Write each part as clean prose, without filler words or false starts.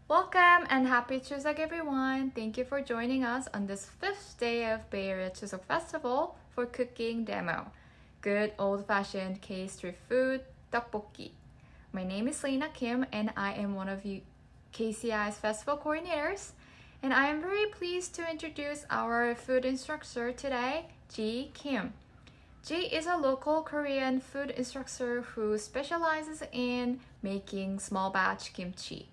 Welcome and happy Chuseok everyone! Thank you for joining us on this fifth day of Bay Area Chuseok Festival for cooking demo. Good old-fashioned K-street food, tteokbokki. My name is Jee Kim and I am one of KCI's festival coordinators. And I am very pleased to introduce our food instructor today, Jee Kim. Jee is a local Korean food instructor who specializes in making small batch kimchi.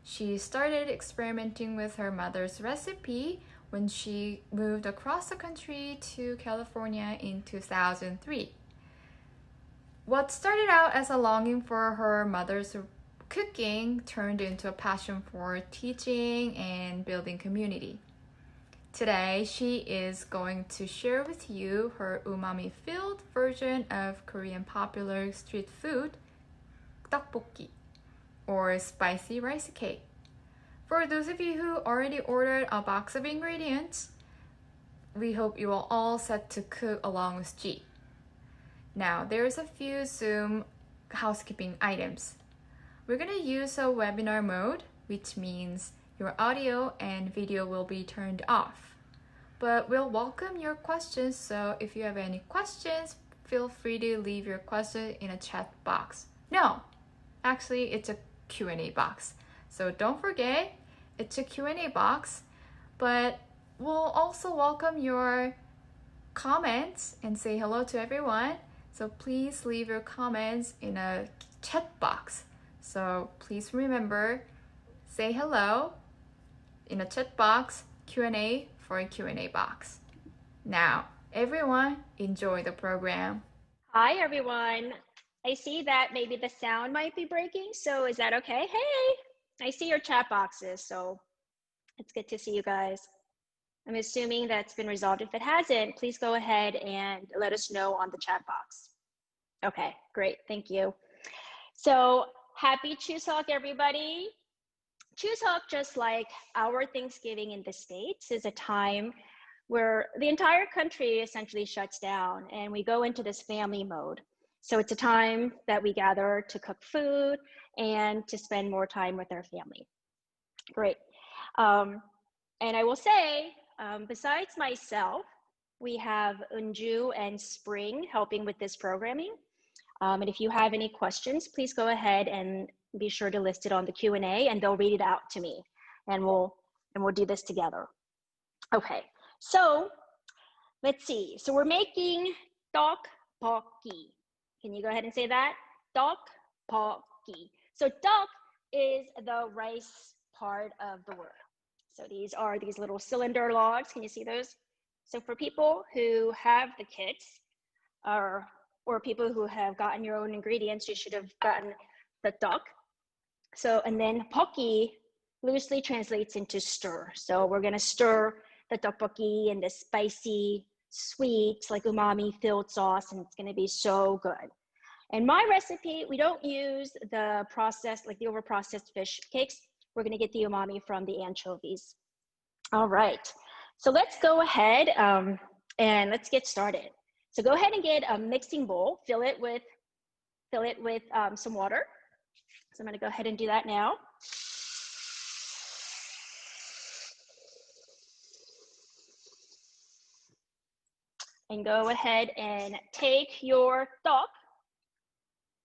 She started experimenting with her mother's recipe when she moved across the country to California in 2003. What started out as a longing for her mother's cooking turned into a passion for teaching and building community. Today, she is going to share with you her umami-filled version of Korean popular street food, tteokbokki, or spicy rice cake. For those of you who already ordered a box of ingredients, we hope you are all set to cook along with Jee. Now, there's a few Zoom housekeeping items. We're going to use a webinar mode, which means your audio and video will be turned off. But we'll welcome your questions, so if you have any questions, feel free to leave your question in a chat box. No, actually it's a Q&A box. So don't forget, it's a Q&A box, but we'll also welcome your comments and say hello to everyone. So please leave your comments in a chat box. So please remember, say hello in a chat box, Q&A for a Q&A box. Now, everyone, enjoy the program. Hi, everyone. I see that maybe the sound might be breaking, so is that okay? Hey, I see your chat boxes, so it's good to see you guys. I'm assuming that's been resolved. If it hasn't, please go ahead and let us know on the chat box. Okay, great, thank you. So happy Chuseok, everybody. Chuseok, just like our Thanksgiving in the States, is a time where the entire country essentially shuts down and we go into this family mode. So it's a time that we gather to cook food and to spend more time with our family. Great. And I will say, besides myself, we have Unju and Spring helping with this programming. And if you have any questions, please go ahead and be sure to list it on the Q&A and they'll read it out to me and we'll do this together. Okay, so let's see. So we're making tteokbokki. Can you go ahead and say that? Tteokbokki. So tteok is the rice part of the word. So these are these little cylinder logs. Can you see those? So for people who have the kits or people who have gotten your own ingredients, you should have gotten the tteok. So, and then bokki loosely translates into stir. So we're gonna stir the tteokbokki in this spicy, sweet, like umami-filled sauce, and it's gonna be so good. And my recipe, we don't use the processed, like the over-processed fish cakes. We're gonna get the umami from the anchovies. All right, so let's go ahead and let's get started. So go ahead and get a mixing bowl, fill it with some water. So I'm gonna go ahead and do that now. And go ahead and take your tteok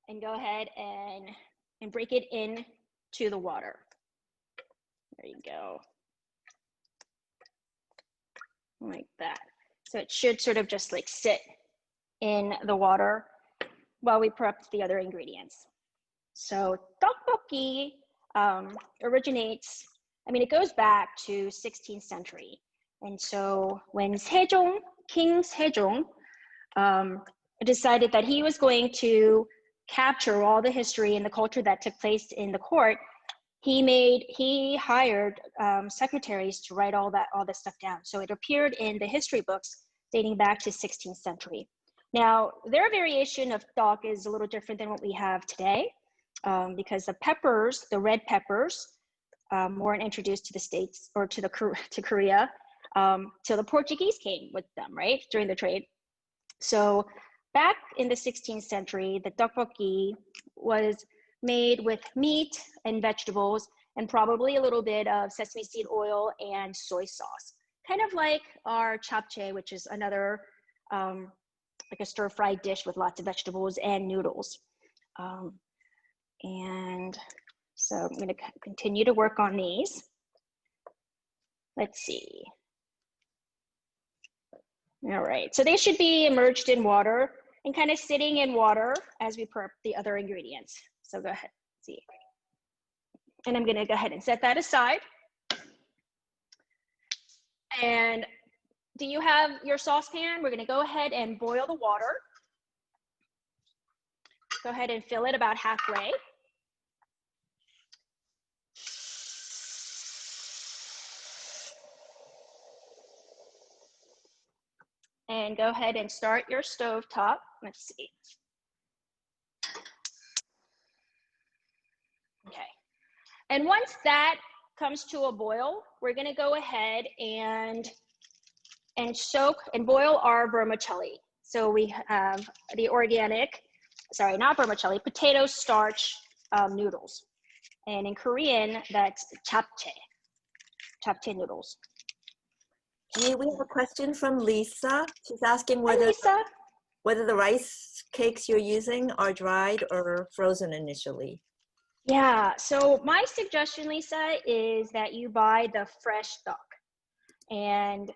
and go ahead and break it into the water. There you go. Like that. So it should sort of just like sit in the water while we prep the other ingredients. So tteokbokki originates, I mean, it goes back to 16th century. And so when King Sejong decided that he was going to capture all the history and the culture that took place in the court, he hired secretaries to write all this stuff down. So it appeared in the history books dating back to 16th century. Now, their variation of tteok is a little different than what we have today because the peppers, the red peppers, weren't introduced to the States or to Korea till the Portuguese came with them, right, during the trade. So back in the 16th century, the tteokbokki was made with meat and vegetables and probably a little bit of sesame seed oil and soy sauce. Kind of like our japchae, which is another like a stir-fried dish with lots of vegetables and noodles. And so I'm going to continue to work on these. Let's see. All right, so they should be immersed in water and kind of sitting in water as we prep the other ingredients. So go ahead, see. And I'm gonna go ahead and set that aside. And do you have your saucepan? We're gonna go ahead and boil the water. Go ahead and fill it about halfway. And go ahead and start your stove top. Let's see. Okay. And once that comes to a boil, we're gonna go ahead and soak and boil our vermicelli. So we have the organic, sorry, not vermicelli, potato starch noodles. And in Korean, that's japchae noodles. Jee, we have a question from Lisa. She's asking Hi, whether the rice cakes you're using are dried or frozen initially. Yeah, so my suggestion, Lisa, is that you buy the fresh duck. And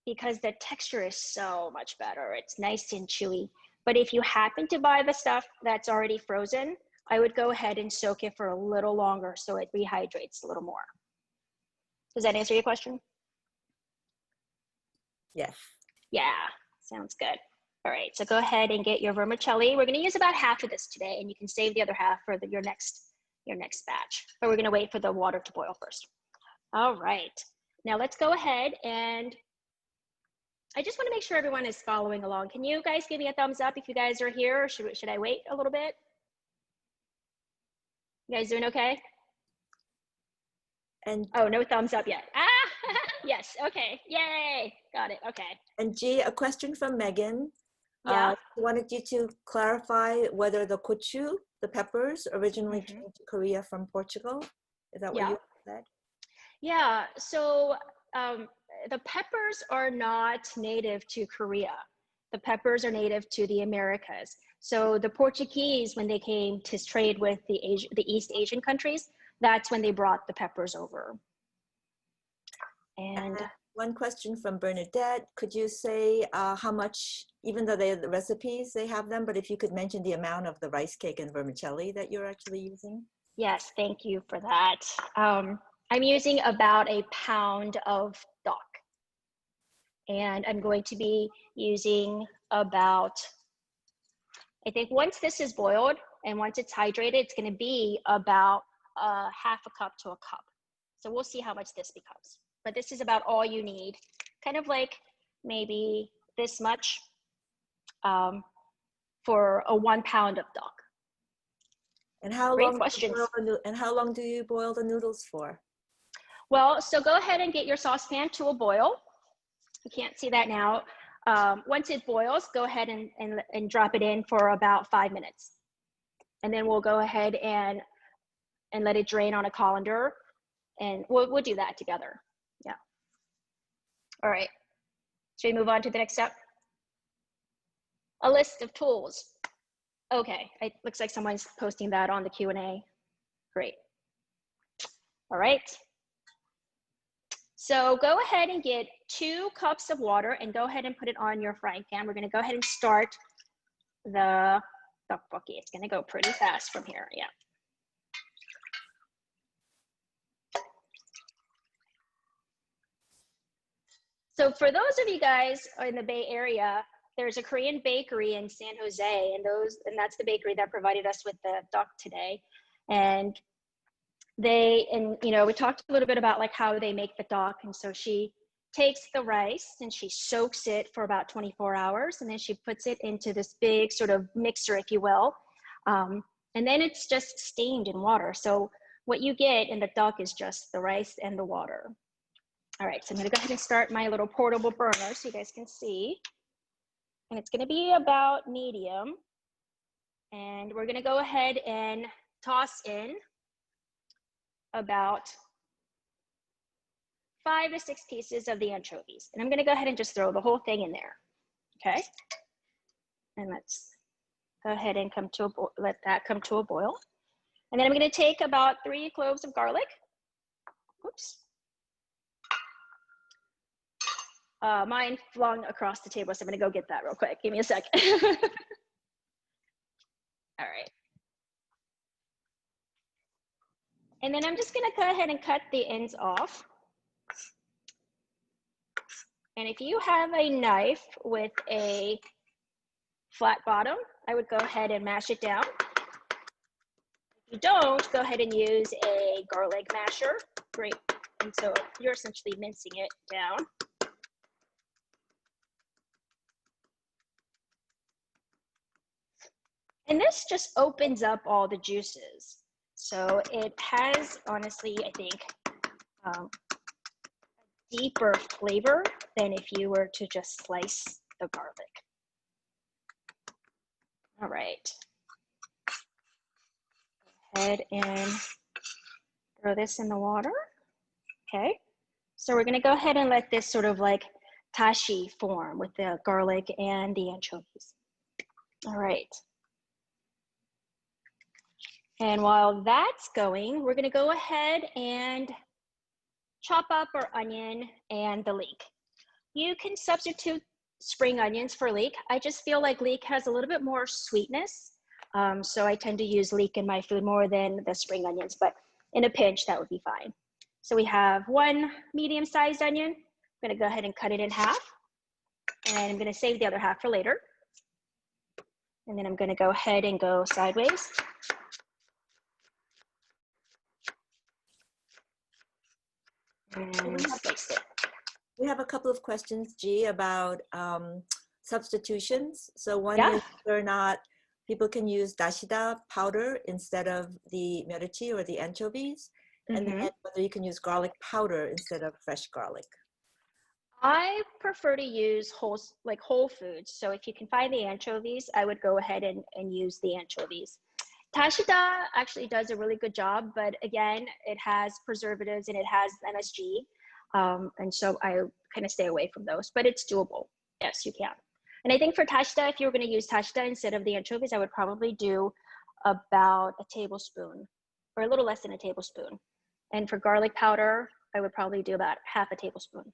because the texture is so much better, it's nice and chewy. But if you happen to buy the stuff that's already frozen, I would go ahead and soak it for a little longer so it rehydrates a little more. Does that answer your question? Yes. Yeah, sounds good. All right, so go ahead and get your vermicelli. We're gonna use about half of this today, and you can save the other half for your next batch. But we're gonna wait for the water to boil first. All right, now let's go ahead, and I just wanna make sure everyone is following along. Can you guys give me a thumbs up if you guys are here, or should I wait a little bit? You guys doing okay? And oh, no thumbs up yet. Ah, yes, okay, yay, got it, okay. And Jee, a question from Megan. Yeah. She wanted you to clarify whether the gochu, the peppers, originally came to Korea from Portugal. Is that what you said? Yeah, so the peppers are not native to Korea. The peppers are native to the Americas. So the Portuguese, when they came to trade with the East Asian countries, that's when they brought the peppers over. And one question from Bernadette. Could you say how much, even though the recipes, they have them, but if you could mention the amount of the rice cake and vermicelli that you're actually using? Yes, thank you for that. I'm using about a pound of duck. And I'm going to be using about, I think once this is boiled and once it's hydrated, it's gonna be about half a cup to a cup. So we'll see how much this becomes. But this is about all you need. Kind of like maybe this much for a 1 pound of duck. And how Great long questions. And how long do you boil the noodles for? Well, so go ahead and get your saucepan to a boil. You can't see that now. Once it boils, go ahead and drop it in for about 5 minutes. And then we'll go ahead and let it drain on a colander. And we'll do that together. Yeah. All right. Should we move on to the next step? A list of tools. Okay, it looks like someone's posting that on the Q&A. Great. All right. So go ahead and get 2 cups of water and go ahead and put it on your frying pan. We're gonna go ahead and start the tteokbokki. It's gonna go pretty fast from here, yeah. So for those of you guys in the Bay Area, there's a Korean bakery in San Jose, and that's the bakery that provided us with the duck today. And you know, we talked a little bit about like how they make the duck. And so she takes the rice and she soaks it for about 24 hours. And then she puts it into this big sort of mixer, if you will. And then it's just steamed in water. So what you get in the duck is just the rice and the water. All right, so I'm gonna go ahead and start my little portable burner so you guys can see. And it's gonna be about medium. And we're gonna go ahead and toss in about 5 to 6 pieces of the anchovies. And I'm gonna go ahead and just throw the whole thing in there, okay? And let's go ahead and let that come to a boil. And then I'm gonna take about 3 cloves of garlic. Oops. Mine flung across the table, so I'm gonna go get that real quick. Give me a second. All right. And then I'm just gonna go ahead and cut the ends off. And if you have a knife with a flat bottom, I would go ahead and mash it down. If you don't, go ahead and use a garlic masher. Great. And so you're essentially mincing it down. And this just opens up all the juices. So it has, honestly, I think, a deeper flavor than if you were to just slice the garlic. All right. Go ahead and throw this in the water. Okay. So we're gonna go ahead and let this sort of like tashi form with the garlic and the anchovies. All right. And while that's going, we're gonna go ahead and chop up our onion and the leek. You can substitute spring onions for leek. I just feel like leek has a little bit more sweetness. So I tend to use leek in my food more than the spring onions, but in a pinch, that would be fine. So we have 1 medium-sized onion. I'm gonna go ahead and cut it in half. And I'm gonna save the other half for later. And then I'm gonna go ahead and go sideways. And slice it. We have a couple of questions, Jee, about substitutions. So one is whether or not people can use dashida powder instead of the myorechi or the anchovies, and then whether you can use garlic powder instead of fresh garlic. I prefer to use whole foods. So if you can find the anchovies, I would go ahead and use the anchovies. Dashida actually does a really good job, but again, it has preservatives and it has MSG. And so I kind of stay away from those, but it's doable. Yes, you can. And I think for dashida, if you were going to use dashida instead of the anchovies, I would probably do about a tablespoon or a little less than a tablespoon. And for garlic powder, I would probably do about half a tablespoon.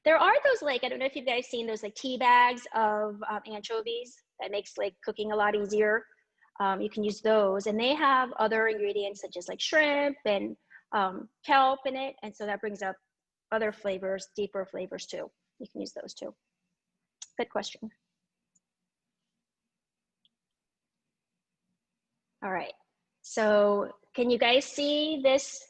There are those, like, I don't know if you guys seen those like tea bags of anchovies that makes like cooking a lot easier. You can use those, and they have other ingredients such as like shrimp and kelp in it. And so that brings up other flavors, deeper flavors too. You can use those too. Good question. All right, so can you guys see this?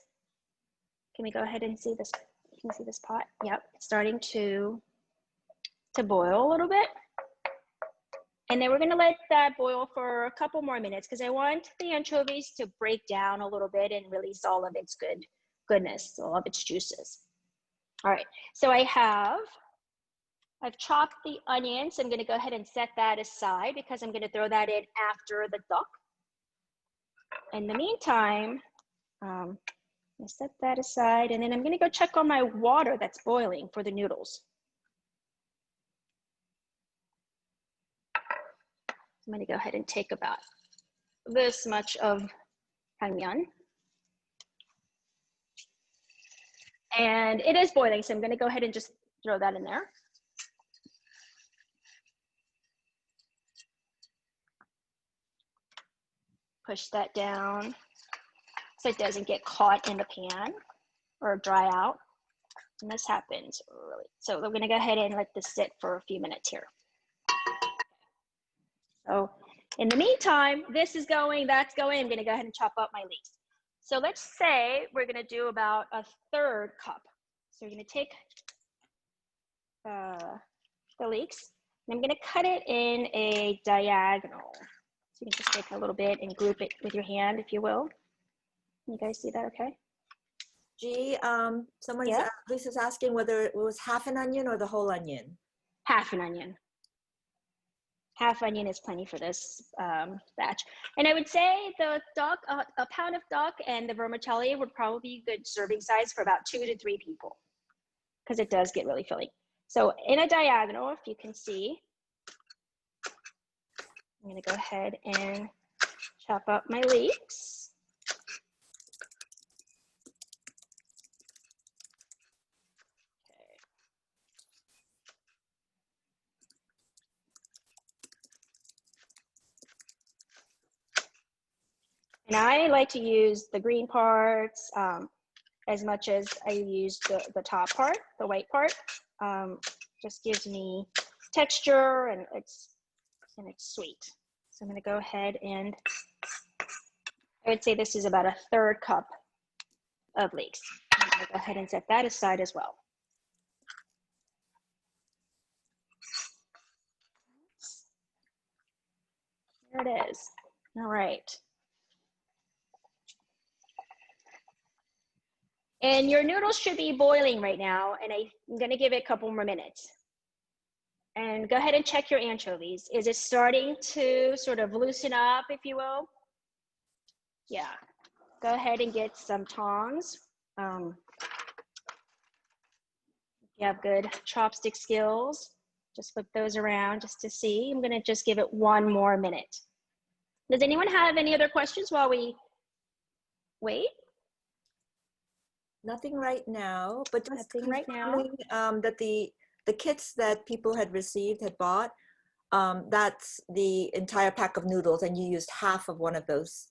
Can we go ahead and see this? Can you see this pot? Yep, it's starting to boil a little bit. And then we're gonna let that boil for a couple more minutes because I want the anchovies to break down a little bit and release all of its goodness, all of its juices. All right, so I've chopped the onions. I'm gonna go ahead and set that aside because I'm gonna throw that in after the duck. In the meantime, I set that aside, and then I'm gonna go check on my water that's boiling for the noodles. I'm gonna go ahead and take about this much of hangmyeon. And it is boiling, so I'm gonna go ahead and just throw that in there. Push that down so it doesn't get caught in the pan or dry out. And this happens really. So we're gonna go ahead and let this sit for a few minutes here. So in the meantime, this is going, that's going. I'm gonna go ahead and chop up my leeks. So let's say we're gonna do about a 1/3 cup. So we're gonna take the leeks, and I'm gonna cut it in a diagonal. So you can just take a little bit and group it with your hand, if you will. You guys see that okay? Jee, Lisa's asking whether it was half an onion or the whole onion. Half an onion. half onion is plenty for this batch. And I would say the duck, a pound of duck and the vermicelli would probably be a good serving size for about 2 to 3 people, because it does get really filling. So in a diagonal, if you can see, I'm gonna go ahead and chop up my leeks. And I like to use the green parts as much as I use the top part, the white part. Just gives me texture, and it's sweet. So I'm gonna go ahead and I would say this is about a 1/3 cup of leeks. I'm gonna go ahead and set that aside as well. There it is. All right. And your noodles should be boiling right now, and I'm gonna give it a couple more minutes. And go ahead and check your anchovies. Is it starting to sort of loosen up, if you will? Yeah. Go ahead and get some tongs. If you have good chopstick skills, just flip those around just to see. I'm gonna just give it 1 more minute. Does anyone have any other questions while we wait? Nothing right now, but just Nothing right now. That the kits that people had received, had bought, that's the entire pack of noodles, and you used half of one of those.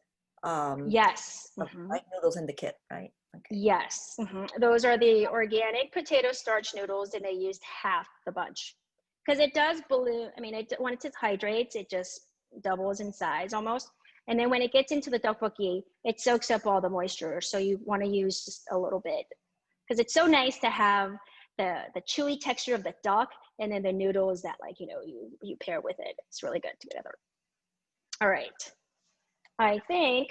Yes. Right, noodles in the kit, right? Okay. Yes. Those are the organic potato starch noodles, and they used half the bunch because it does balloon. I mean, when it hydrates, it just doubles in size almost. And then when it gets into the tteokbokki, it soaks up all the moisture. So you want to use just a little bit, because it's so nice to have the chewy texture of the duck, and then the noodles that, like, you pair with it. It's really good together. All right. I think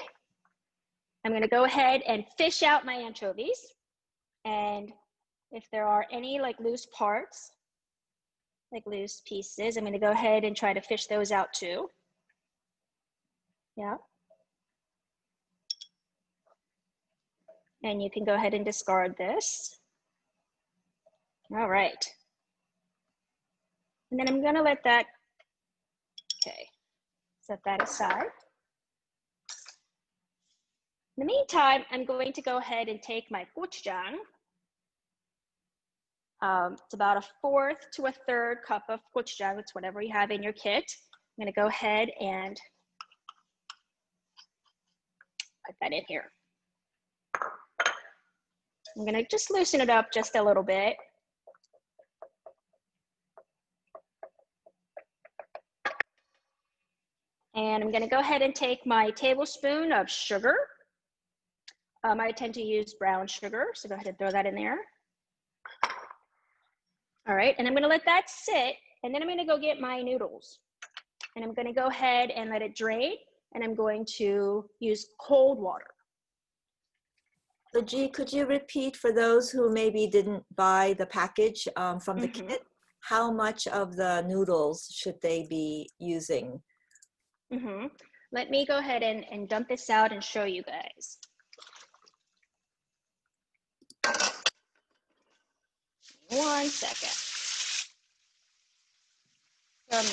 I'm going to go ahead and fish out my anchovies. And if there are any like loose parts, like loose pieces, I'm going to go ahead and try to fish those out too. Yeah. And you can go ahead and discard this. All right. And then I'm going to let that, okay, set that aside. In the meantime, I'm going to go ahead and take my gochujang. It's about a 1/4 to a 1/3 cup of gochujang. It's whatever you have in your kit. I'm going to go ahead and put that in here. I'm going to just loosen it up just a little bit. And I'm going to go ahead and take my tablespoon of sugar. I tend to use brown sugar, so go ahead and throw that in there. All right, and I'm going to let that sit, and then I'm going to go get my noodles. And I'm going to go ahead and let it drain, and I'm going to use cold water. So Jee, could you repeat for those who maybe didn't buy the package from the kit, how much of the noodles should they be using? Let me go ahead and dump this out and show you guys. One second. So I'm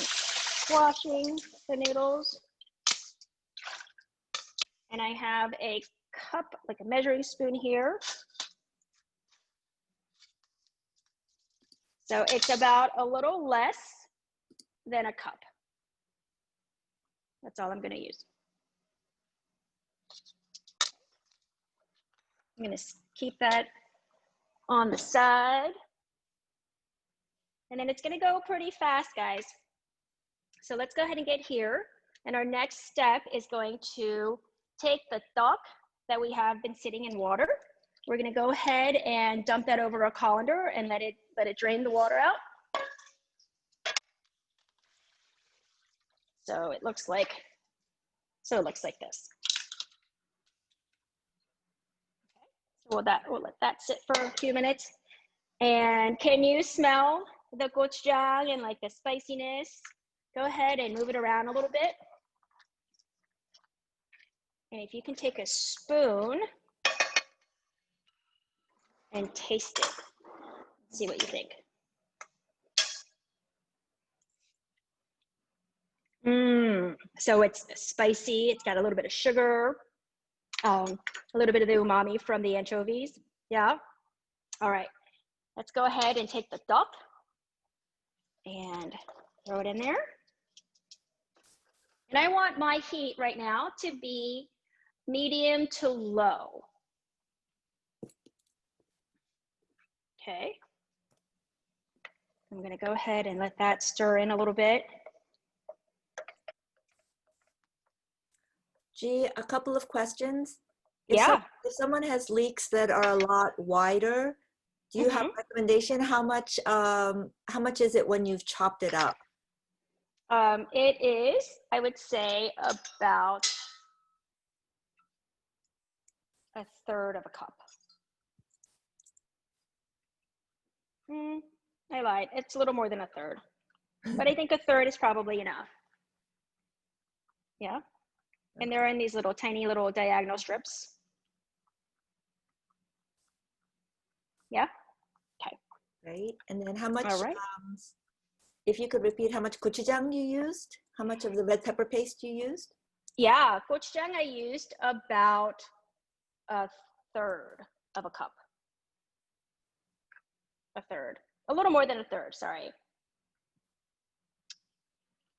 washing the noodles, and I have a cup, like a measuring spoon here. So it's about a little less than a cup. That's all I'm going to use. I'm going to keep that on the side. And then it's going to go pretty fast, guys. So let's go ahead and get here. And our next step is going to take the duck that we have been sitting in water. We're going to go ahead and dump that over a colander and let it drain the water out. So it looks like this. Okay. So we'll let that sit for a few minutes. And can you smell the gochujang and like the spiciness? Go ahead and move it around a little bit. And if you can take a spoon and taste it, see what you think. So it's spicy. It's got a little bit of sugar, a little bit of the umami from the anchovies. Yeah. All right. Let's go ahead and take the duck and throw it in there. And I want my heat right now to be medium to low. Okay. I'm going to go ahead and let that stir in a little bit. Jee, a couple of questions. If someone has leeks that are a lot wider, do you have a recommendation? How much is it when you've chopped it up? It is, I would say, about 1/3 of a cup. I lied. It's a little more than 1/3, but I think 1/3 is probably enough. Yeah. And they're in these little tiny little diagonal strips. Yeah. Okay. Right. And then how much, all right. If you could repeat how much gochujang you used, how much of the red pepper paste you used? Yeah, gochujang I used about 1/3 of a cup. 1/3. A little more than 1/3, sorry.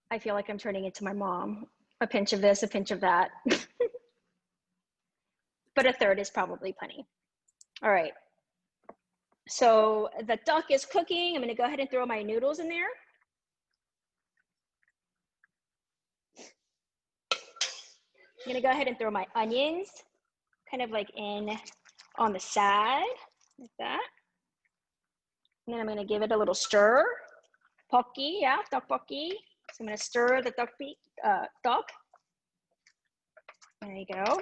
I feel like I'm turning into my mom. A pinch of this, a pinch of that. But 1/3 is probably plenty. All right. So the duck is cooking. I'm going to go ahead and throw my noodles in there. I'm going to go ahead and throw my onions kind of like in on the side like that. And then I'm going to give it a little stir. Tteokbokki, yeah, tteokbokki. So I'm going to stir the duck. There you go.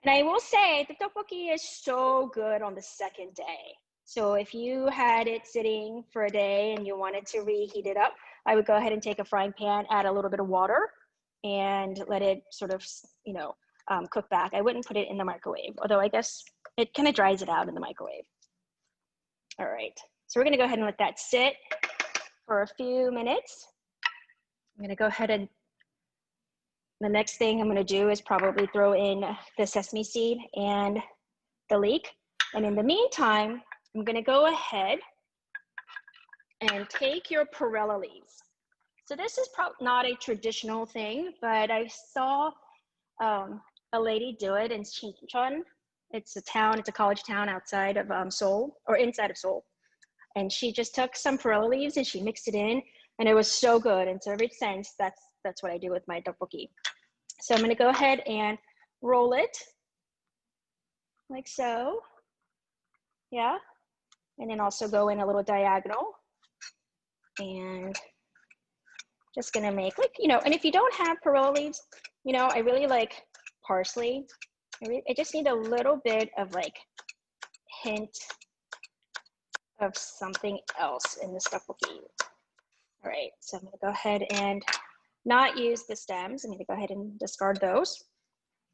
And I will say the tteokbokki is so good on the second day. So if you had it sitting for a day and you wanted to reheat it up, I would go ahead and take a frying pan, add a little bit of water, and let it sort of, cook back. I wouldn't put it in the microwave, although I guess it kind of dries it out in the microwave. All right, so we're gonna go ahead and let that sit for a few minutes. I'm gonna go ahead and the next thing I'm gonna do is probably throw in the sesame seed and the leek. And in the meantime, I'm gonna go ahead and take your perilla leaves. So this is probably not a traditional thing, but I saw a lady do it in Sinchon. It's a college town outside of Seoul, or inside of Seoul. And she just took some perilla leaves and she mixed it in, and it was so good. And so ever since, that's what I do with my tteokbokki. So I'm gonna go ahead and roll it like so, yeah. And then also go in a little diagonal and just gonna make and if you don't have perilla leaves, I really like parsley. I just need a little bit of hint of something else in this tteokbokki. All right, so I'm gonna go ahead and not use the stems. I'm gonna go ahead and discard those.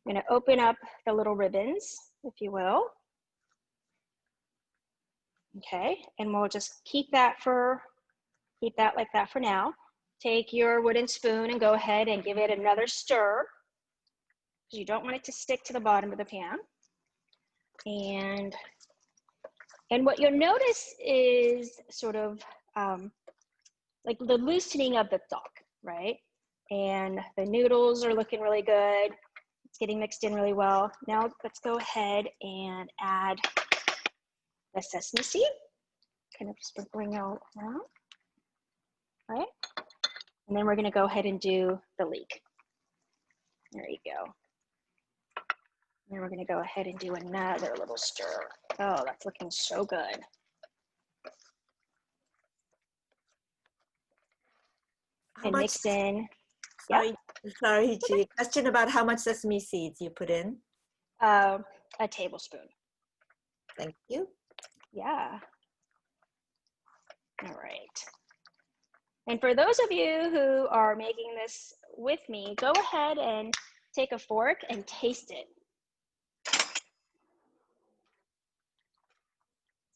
I'm gonna open up the little ribbons, if you will. Okay, and we'll just keep that like that for now. Take your wooden spoon and go ahead and give it another stir, because you don't want it to stick to the bottom of the pan. And what you'll notice is sort of like the loosening of the duck, right? And the noodles are looking really good. It's getting mixed in really well. Now let's go ahead and add the sesame seed, kind of sprinkling out around, right? And then we're gonna go ahead and do the leek. There you go. And then we're gonna go ahead and do another little stir. Oh, that's looking so good. And mix in. Sorry, Jee. Question about how much sesame seeds you put in? A tablespoon. Thank you. Yeah. All right. And for those of you who are making this with me, go ahead and take a fork and taste it.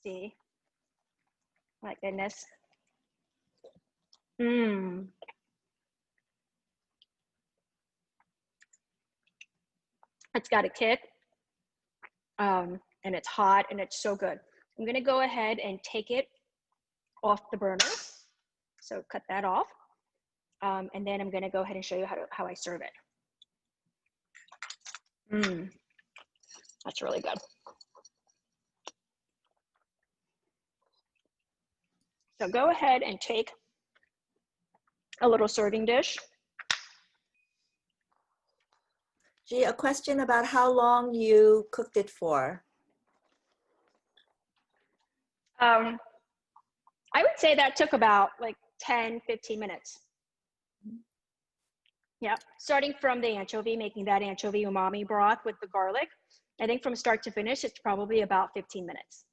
See? My goodness. Mmm. It's got a kick, and it's hot, and it's so good. I'm gonna go ahead and take it off the burner. So cut that off. And then I'm gonna go ahead and show you how I serve it. That's really good. So go ahead and take a little serving dish. Gee, a question about how long you cooked it for. I would say that took about like 10, 15 minutes. Yeah, starting from the anchovy, making that anchovy umami broth with the garlic. I think from start to finish, it's probably about 15 minutes.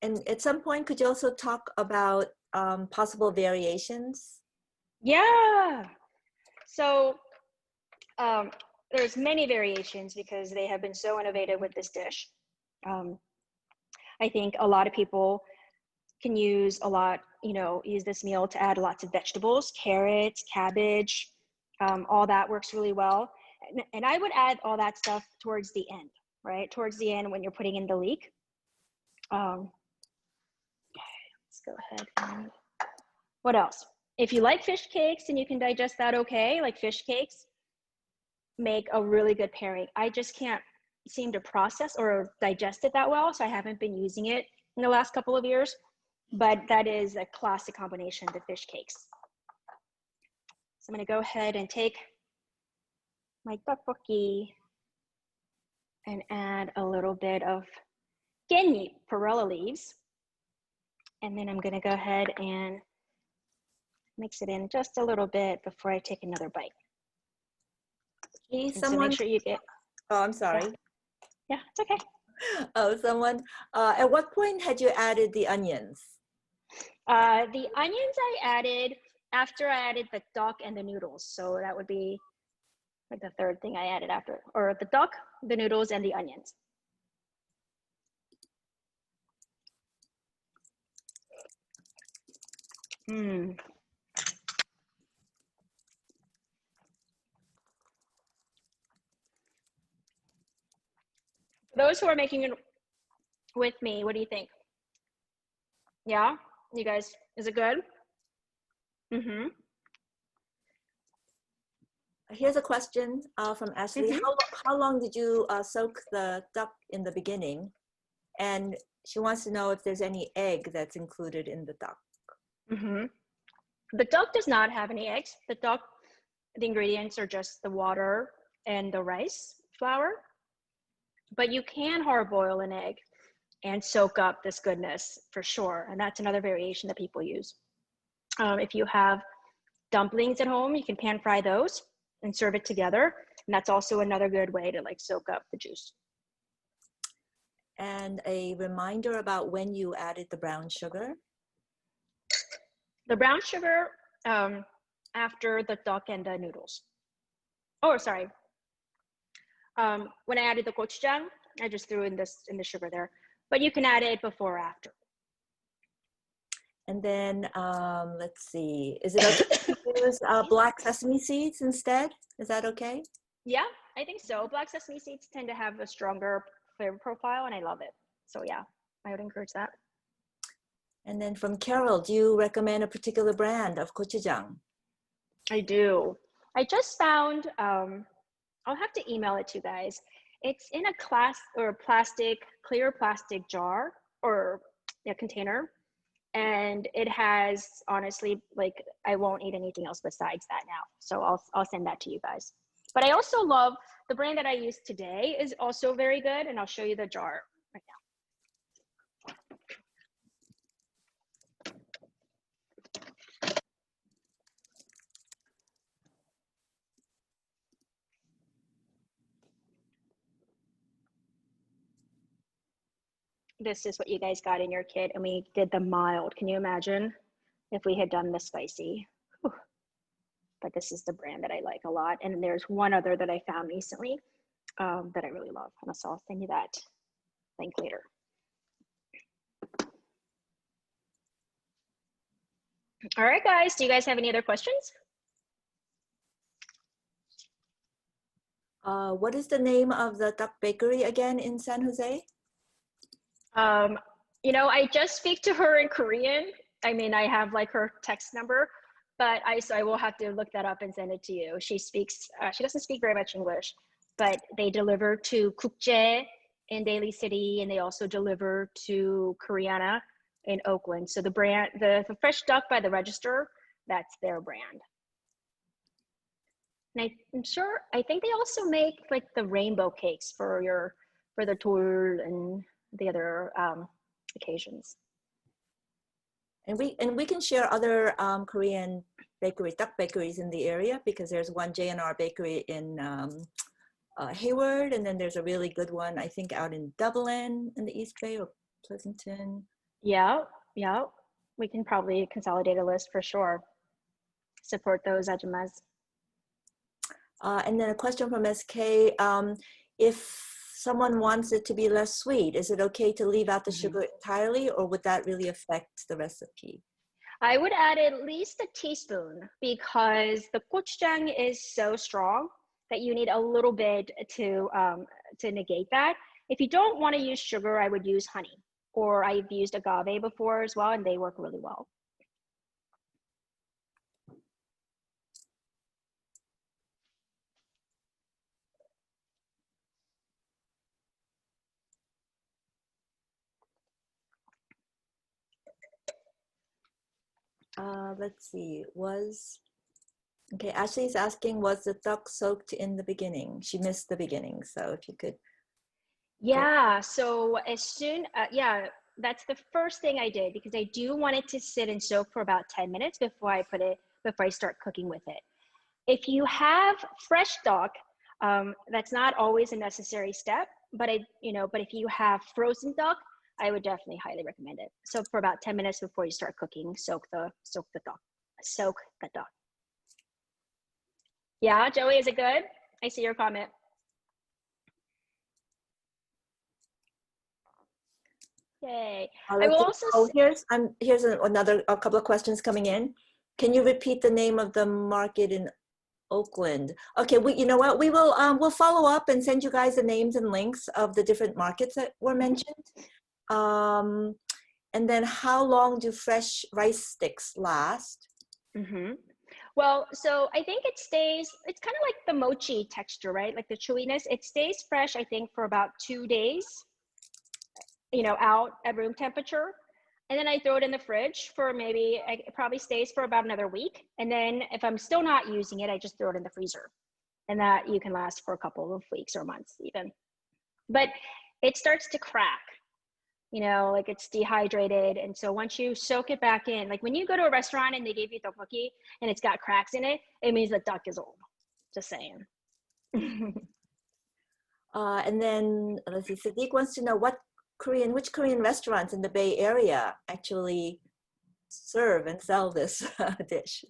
And at some point, could you also talk about possible variations? Yeah. So there's many variations because they have been so innovative with this dish. I think a lot of people can use use this meal to add lots of vegetables, carrots, cabbage, all that works really well. And I would add all that stuff towards the end, right? Towards the end when you're putting in the leek. Let's go ahead and, what else? If you like fish cakes and you can digest that okay, like fish cakes, make a really good pairing. I just can't seem to process or digest it that well, so I haven't been using it in the last couple of years, but that is a classic combination, the fish cakes. So I'm gonna go ahead and take my tteokbokki and add a little bit of genni, perilla leaves. And then I'm gonna go ahead and mix it in just a little bit before I take another bite. Gee, So make sure you get. Oh, I'm sorry. Yeah, it's okay. Oh, at what point had you added the onions? The onions I added after I added the duck and the noodles. So that would be like the third thing I added after, or the duck, the noodles, and the onions. For those who are making it with me, what do you think? Yeah, you guys, is it good? Here's a question from Ashley. How long did you soak the duck in the beginning? And she wants to know if there's any egg that's included in the duck. The duck does not have any eggs. The duck, the ingredients are just the water and the rice flour. But you can hard boil an egg and soak up this goodness for sure. And that's another variation that people use. If you have dumplings at home, you can pan fry those and serve it together. And that's also another good way to like soak up the juice. And a reminder about when you added the brown sugar. The brown sugar after the duck and the noodles. Oh, sorry. When I added the gochujang, I just threw in the sugar there. But you can add it before or after. And then let's see, is it okay to use black sesame seeds instead? Is that okay? Yeah, I think so. Black sesame seeds tend to have a stronger flavor profile, and I love it. So yeah, I would encourage that. And then from Carol, do you recommend a particular brand of gochujang? I do. I just found, I'll have to email it to you guys. It's in a clear plastic jar or a container. And it has, honestly, like, I won't eat anything else besides that now. So I'll send that to you guys. But I also love, the brand that I use today is also very good. And I'll show you the jar right now. this is what you guys got in your kit, and we did the mild. Can you imagine if we had done the spicy? Whew. But this is the brand that I like a lot. And there's one other that I found recently that I really love. And so I'll send you that link later. All right, guys, do you guys have any other questions? What is the name of the duck bakery again in San Jose? You know, I just speak to her in Korean. I mean, I have like her text number, but so I will have to look that up and send it to you. She speaks, she doesn't speak very much English, but they deliver to Gukjae in Daly City, and they also deliver to Koreana in Oakland. So the brand, the fresh duck by the register, that's their brand. And I'm sure, I think they also make like the rainbow cakes for the tour and the other occasions. And we can share other Korean bakery, duck bakeries in the area, because there's one J&R bakery in Hayward, and then there's a really good one, I think, out in Dublin in the East Bay or Pleasanton. Yeah, yeah. We can probably consolidate a list for sure. Support those ajumas. And then a question from SK. If someone wants it to be less sweet, is it okay to leave out the sugar entirely, or would that really affect the recipe? I would add at least a teaspoon, because the gochujang is so strong that you need a little bit to negate that. If you don't want to use sugar, I would use honey, or I've used agave before as well, and they work really well. Let's see, okay, Ashley's asking, was the duck soaked in the beginning? She missed the beginning, so if you could. Yeah, so as soon, yeah, that's the first thing I did, because I do want it to sit and soak for about 10 minutes before I start cooking with it. If you have fresh duck, that's not always a necessary step, but but if you have frozen duck, I would definitely highly recommend it. So for about 10 minutes before you start cooking, soak the duck. Yeah, Joey, is it good? I see your comment. Yay. I will also here's a couple of questions coming in. Can you repeat the name of the market in Oakland? Okay, you know what? We'll follow up and send you guys the names and links of the different markets that were mentioned. And then how long do fresh rice sticks last? Well, so I think it's kind of like the mochi texture, right? Like the chewiness, it stays fresh, I think, for about 2 days, out at room temperature. And then I throw it in the fridge for it probably stays for about another week. And then if I'm still not using it, I just throw it in the freezer. And that you can last for a couple of weeks or months even. But it starts to crack, like it's dehydrated. And so once you soak it back in, like when you go to a restaurant and they give you tteokbokki and it's got cracks in it, it means the duck is old. Just saying. And then let's see, Sadiq wants to know which Korean restaurants in the Bay Area actually serve and sell this dish?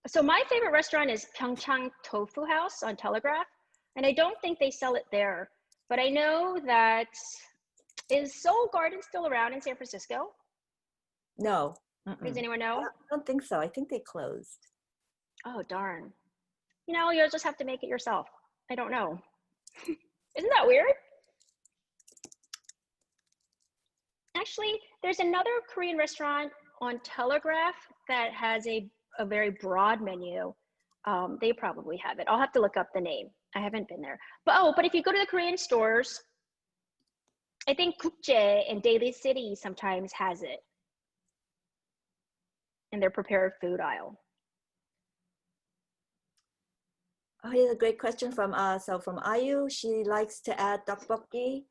So my favorite restaurant is Pyeongchang Tofu House on Telegraph, and I don't think they sell it there, but I know that, is Seoul Garden still around in San Francisco? No. Does anyone know? I don't think so. I think they closed. Oh, darn. You'll just have to make it yourself. I don't know. Isn't that weird? Actually, there's another Korean restaurant on Telegraph that has a very broad menu. They probably have it. I'll have to look up the name. I haven't been there. But if you go to the Korean stores, I think Gukjae and Daly City sometimes has it in their prepared food aisle. Oh, here's a great question from Ayu. She likes to add tteokbokki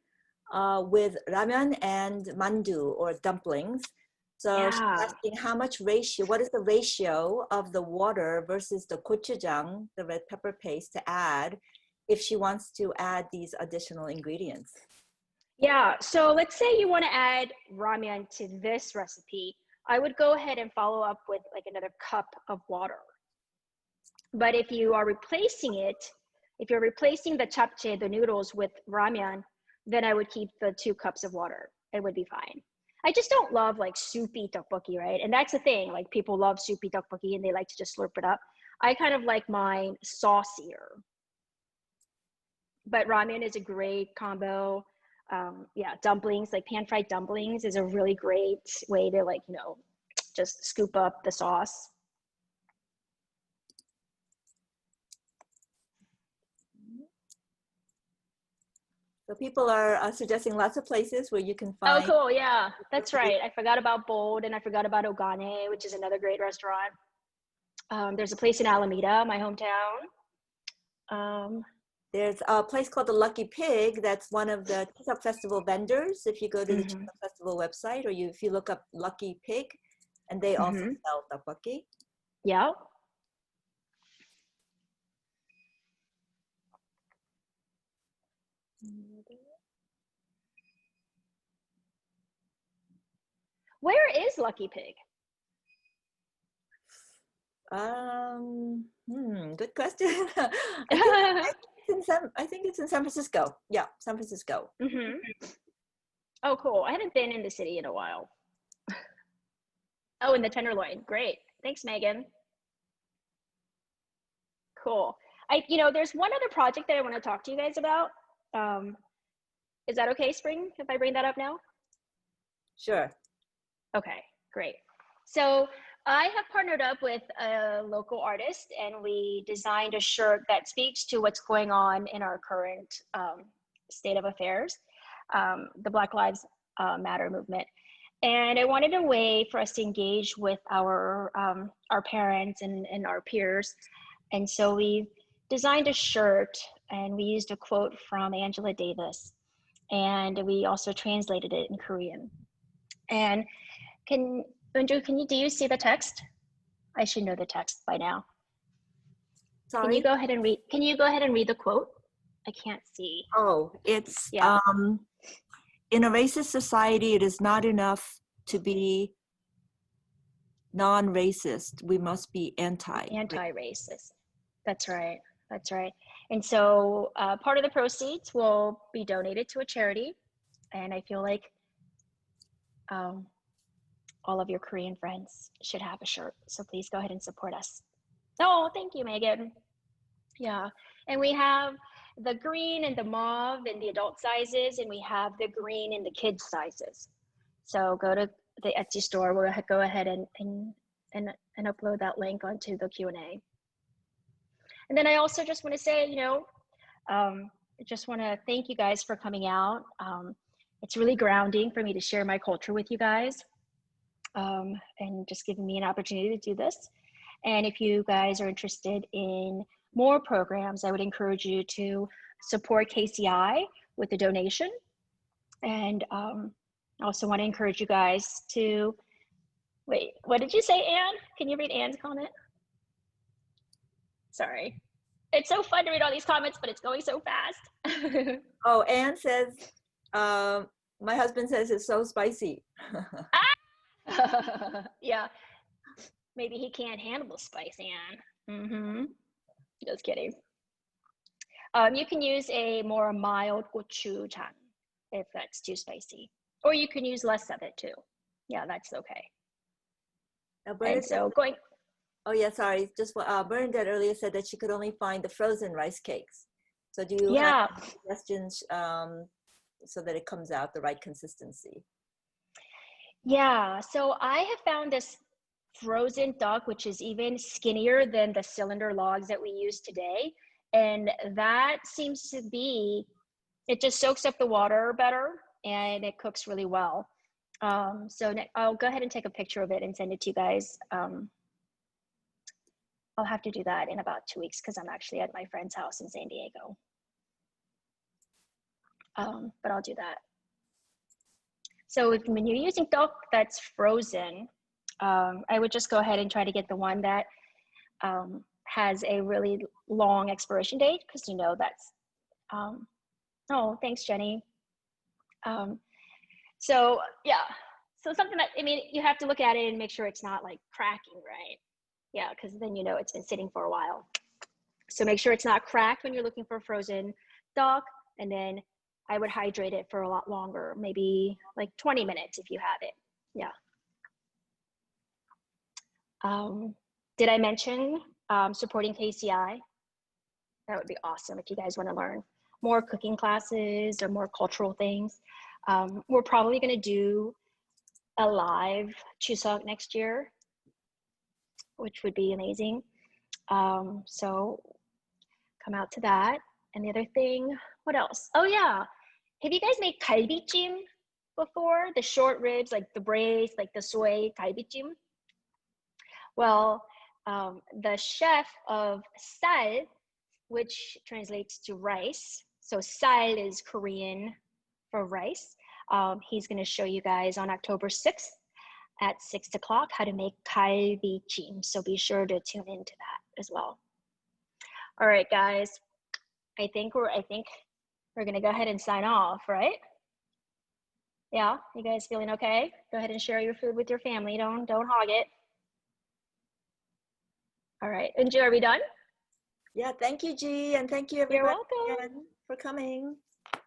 with ramen and mandu or dumplings. So she's asking what is the ratio of the water versus the gochujang, the red pepper paste, to add if she wants to add these additional ingredients? Yeah, so let's say you want to add ramen to this recipe. I would go ahead and follow up with like another cup of water. But if you are replacing it, if you're replacing the japchae, the noodles, with ramen, then I would keep the 2 cups of water. It would be fine. I just don't love like soupy tteokbokki, right? And that's the thing, like people love soupy tteokbokki and they like to just slurp it up. I kind of like mine saucier. But ramen is a great combo. Yeah, dumplings, like pan-fried dumplings is a really great way to like, you know, just scoop up the sauce. So people are suggesting lots of places where you can Oh, find. cool. Yeah, that's right. I forgot about Bold and I forgot about Ogane, which is another great restaurant. There's a place in Alameda, my hometown. There's a place called the Lucky Pig. That's one of the Chuseok Festival vendors. If you go to the Chuseok Festival website, or if you look up Lucky Pig, and they also sell tteokbokki. Yeah. Where is Lucky Pig? Good question. I think it's in San Francisco. Yeah, San Francisco. Oh, cool. I haven't been in the city in a while. Oh, in the Tenderloin. Great. Thanks, Megan. Cool. You know, there's one other project that I want to talk to you guys about. Is that okay, Spring, if I bring that up now? Sure. Okay, great. So I have partnered up with a local artist and we designed a shirt that speaks to what's going on in our current state of affairs, the Black Lives Matter movement. And I wanted a way for us to engage with our parents and our peers. And so we designed a shirt and we used a quote from Angela Davis. And we also translated it in Korean. And Unju, do you see the text? I should know the text by now. Sorry? Can you go ahead and read the quote? I can't see. Oh, it's, in a racist society, it is not enough to be non-racist. We must be anti-racist. That's right. That's right. And so part of the proceeds will be donated to a charity. And I feel like all of your Korean friends should have a shirt. So please go ahead and support us. Oh, thank you, Megan. Yeah. And we have the green and the mauve in the adult sizes, and we have the green in the kids sizes. So go to the Etsy store. We'll go ahead and upload that link onto the Q&A. And then I also just want to say, you know, I just want to thank you guys for coming out. It's really grounding for me to share my culture with you guys, and just giving me an opportunity to do this. And if you guys are interested in more programs, I would encourage you to support KCI with a donation. And I also want to encourage you guys to, wait, what did you say, Anne? Can you read Anne's comment? Sorry. It's so fun to read all these comments, but it's going so fast. Oh, Anne says, my husband says it's so spicy. Yeah, maybe he can't handle the spice, Anne. Just kidding. You can use a more mild gochujang if that's too spicy, or you can use less of it too. Yeah, that's okay. And so going. Oh yeah, sorry. Just Bernadette earlier said that she could only find the frozen rice cakes. So do you have suggestions so that it comes out the right consistency? Yeah, so I have found this frozen duck, which is even skinnier than the cylinder logs that we use today. And that seems to be, it just soaks up the water better and it cooks really well. So I'll go ahead and take a picture of it and send it to you guys. I'll have to do that in about 2 weeks because I'm actually at my friend's house in San Diego. But I'll do that. So when you're using duck that's frozen, I would just go ahead and try to get the one that has a really long expiration date, because you know Oh, thanks, Jenny. So yeah, so something that, I mean, you have to look at it and make sure it's not like cracking, right? Yeah, because then you know it's been sitting for a while. So make sure it's not cracked when you're looking for frozen duck, and then I would hydrate it for a lot longer, maybe like 20 minutes if you have it. Yeah. Did I mention supporting KCI? That would be awesome if you guys want to learn more cooking classes or more cultural things. We're probably going to do a live Chuseok next year, which would be amazing. So come out to that. And the other thing, what else? Oh yeah, have you guys made galbijjim before? The short ribs, like the braised, like the soy galbijjim? Well, the chef of sal, which translates to rice. So sal is Korean for rice. He's going to show you guys on October 6th at 6 o'clock how to make galbijjim. So be sure to tune into that as well. All right, guys. I think we're going to go ahead and sign off, right? Yeah, you guys feeling okay? Go ahead and share your food with your family. Don't hog it. All right, and Jee, are we done? Yeah, thank you, Jee, and thank you everybody You're welcome. again for coming.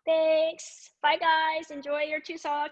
Thanks. Bye, guys. Enjoy your Chuseok.